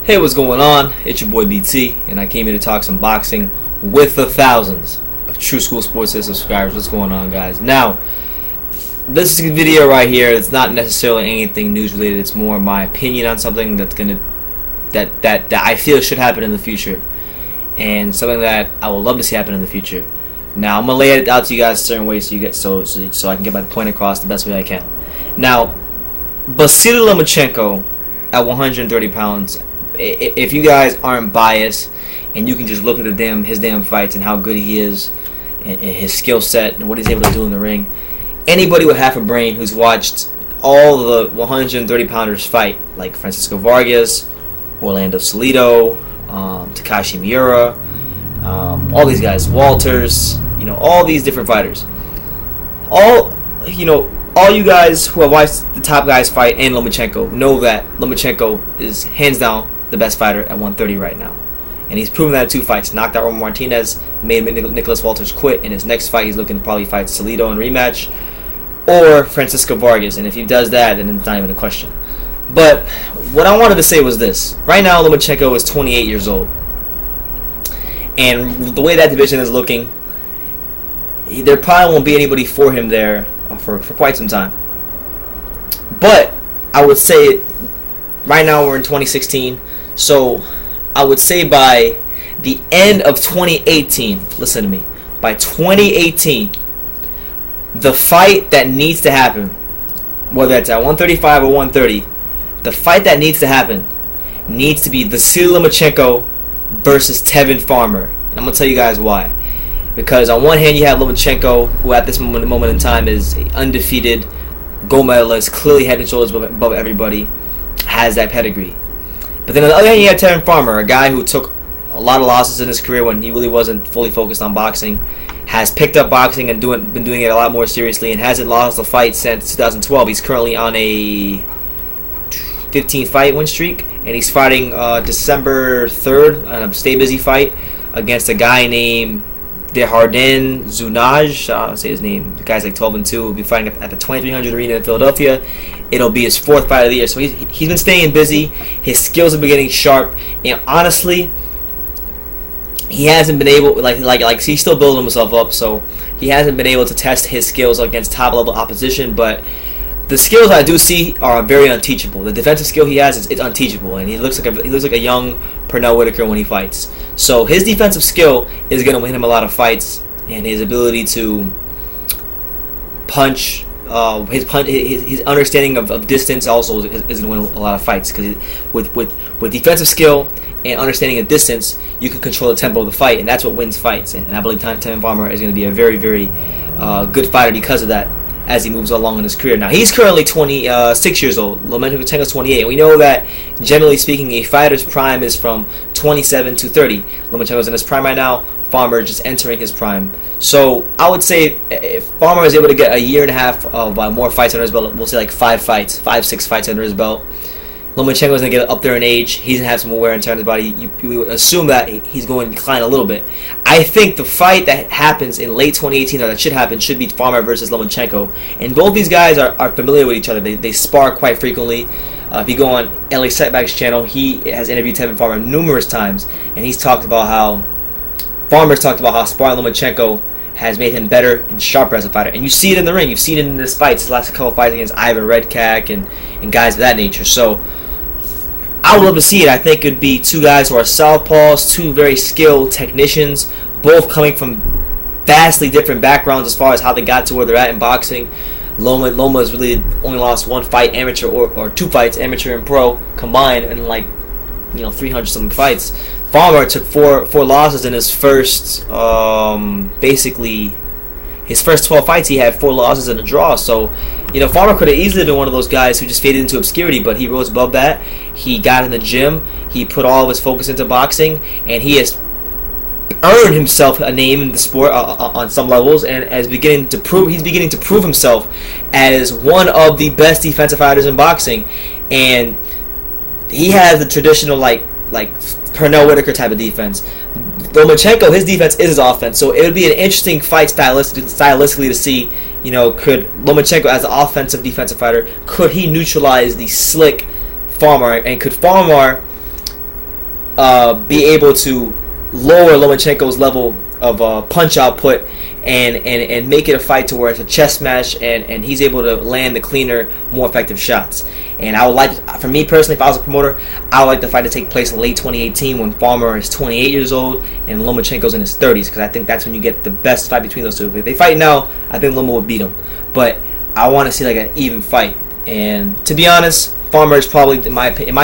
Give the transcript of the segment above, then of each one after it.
Hey, what's going on? It's your boy BT, and I came here to talk some boxing with the thousands of True School Sports subscribers. What's going on, guys? Now, this video right here, it's not necessarily anything news related. It's more my opinion on something that I feel should happen in the future, and something that I would love to see happen in the future. Now, I'm gonna lay it out to you guys a certain way so I can get my point across the best way I can. Now, Vasyl Lomachenko at 130 pounds. If you guys aren't biased and you can just look at his damn fights and how good he is and his skill set and what he's able to do in the ring, anybody with half a brain who's watched all the 130 pounders fight, like Francisco Vargas, Orlando Salido, Takashi Miura, all these guys, Walters, all these different fighters, all you guys who have watched the top guys fight and Lomachenko know that Lomachenko is hands down the best fighter at 130 right now. And he's proven that in 2 fights. Knocked out Roman Martinez, made Nicholas Walters quit. In his next fight, he's looking to probably fight Salido in rematch or Francisco Vargas. And if he does that, then it's not even a question. But what I wanted to say was this. Right now, Lomachenko is 28 years old. And the way that division is looking, there probably won't be anybody for him there for quite some time. But I would say right now we're in 2016, so I would say by the end of 2018, listen to me, by 2018, the fight that needs to happen, whether it's at 135 or 130, the fight that needs to happen needs to be Vasyl Lomachenko versus Tevin Farmer. And I'm going to tell you guys why. Because on one hand, you have Lomachenko, who at this moment in time is undefeated gold medalist, clearly head and shoulders above everybody, has that pedigree. But then on the other hand, you have Tevin Farmer, a guy who took a lot of losses in his career when he really wasn't fully focused on boxing, has picked up boxing and been doing it a lot more seriously, and hasn't lost a fight since 2012. He's currently on a 15-fight win streak, and he's fighting December 3rd on a Stay Busy fight against a guy named Desjardins Zunaj, I'll say his name. The guy's like 12-2. He'll be fighting at the 2300 Arena in Philadelphia. It'll be his 4th fight of the year. So he's been staying busy. His skills have been getting sharp. And honestly, he hasn't been able, he's still building himself up. So he hasn't been able to test his skills against top-level opposition. But the skills I do see are very unteachable. The defensive skill he has is unteachable, and he looks like a young Pernell Whitaker when he fights. So his defensive skill is going to win him a lot of fights, and his ability to punch, his understanding of distance also is going to win a lot of fights. Because with defensive skill and understanding of distance, you can control the tempo of the fight, and that's what wins fights. And I believe Tevin Farmer is going to be a very, very good fighter because of that, as he moves along in his career. Now, he's currently 26 years old. Lomachenko is 28. And we know that, generally speaking, a fighter's prime is from 27 to 30. Lomachenko's in his prime right now. Farmer just entering his prime. So, I would say if Farmer is able to get a year and a half of more fights under his belt, we'll say like 6 fights under his belt, Lomachenko's going to get up there in age. He's going to have some more wear and tear on his body. You would assume that he's going to decline a little bit. I think the fight that happens in late 2018, or that should be Farmer versus Lomachenko. And both these guys are familiar with each other. They spar quite frequently. If you go on LA Setback's channel, he has interviewed Tevin Farmer numerous times, and he's talked about how Farmer's talked about how sparring Lomachenko has made him better and sharper as a fighter. And you see it in the ring. You've seen it in his fights, his last couple of fights against Ivan Redkach and guys of that nature. So I would love to see it. I think it would be 2 guys who are southpaws, 2 very skilled technicians, both coming from vastly different backgrounds as far as how they got to where they're at in boxing. Loma has really only lost 1 fight, amateur or 2 fights, amateur and pro combined, in 300-something fights. Farmer took 4 losses in his first, his first 12 fights. He had 4 losses and a draw. So, Farmer could have easily been one of those guys who just faded into obscurity, but he rose above that. He got in the gym. He put all of his focus into boxing, and he has earned himself a name in the sport on some levels, and he's beginning to prove himself as one of the best defensive fighters in boxing. And he has the traditional like Pernell Whitaker type of defense. Lomachenko, his defense is his offense, so it would be an interesting fight stylistically to see. Could Lomachenko, as an offensive defensive fighter, could he neutralize the slick Farmer, and could Farmer be able to lower Lomachenko's level of punch output and make it a fight to where it's a chess match and he's able to land the cleaner, more effective shots. And I would like, for me personally, if I was a promoter, I would like the fight to take place in late 2018 when Farmer is 28 years old and Lomachenko's in his 30s, because I think that's when you get the best fight between those two. If they fight now, I think Loma would beat him. But I want to see like an even fight. And to be honest, Farmer is probably, in my opinion,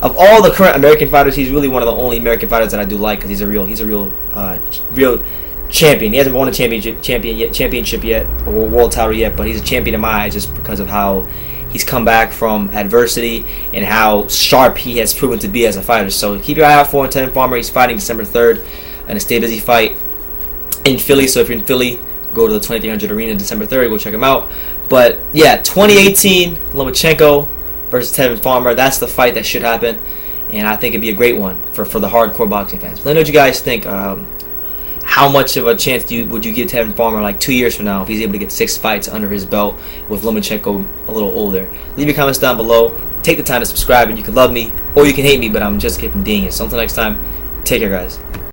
of all the current American fighters, he's really one of the only American fighters that I do like, because he's a real champion. He hasn't won a championship yet, or world title yet, but he's a champion in my eyes just because of how he's come back from adversity and how sharp he has proven to be as a fighter. So keep your eye out for Tevin Farmer. He's fighting December 3rd in a Stay Busy fight in Philly. So if you're in Philly, go to the 2300 Arena December 3rd. Go check him out. But yeah, 2018 Lomachenko versus Tevin Farmer. That's the fight that should happen, and I think it'd be a great one for the hardcore boxing fans. Let me know what you guys think. How much of a chance would you give Tevin Farmer like 2 years from now if he's able to get 6 fights under his belt with Lomachenko a little older? Leave your comments down below. Take the time to subscribe, and you can love me or you can hate me, but I'm just keeping being it. So until next time, take care, guys.